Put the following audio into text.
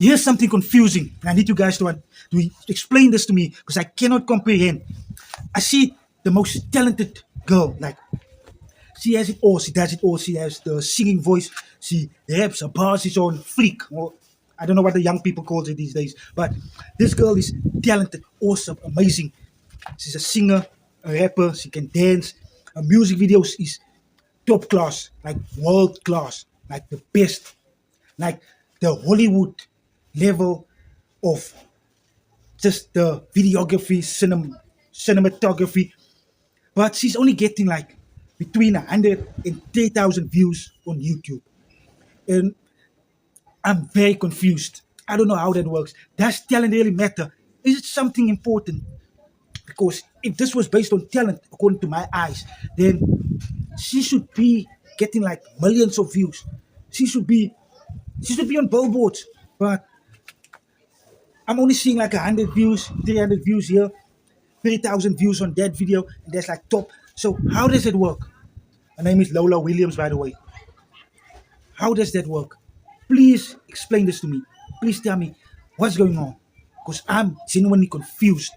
Here's something confusing. I need you guys to explain this to me because I cannot comprehend. I see the most talented girl, like she has it all. She does it all. She has the singing voice. She raps. Her bars is on fleek. Or I don't know what the young people call it these days. But this girl is talented, awesome, amazing. She's a singer, a rapper. She can dance. Her music videos is top class, like world class, like the best, like the Hollywood level of just the videography, cinematography. But she's only getting like between 100 and 3,000 views on YouTube. And I'm very confused. I don't know how that works. Does talent really matter? Is it something important? Because if this was based on talent, according to my eyes, then she should be getting like millions of views. She should be she should be on billboards. But I'm only seeing like 100 views, 300 views here, 3,000 views on that video, and that's like top. So how does it work? Her name is Lola Williams, by the way. How does that work? Please explain this to me. Please tell me what's going on, because I'm genuinely confused.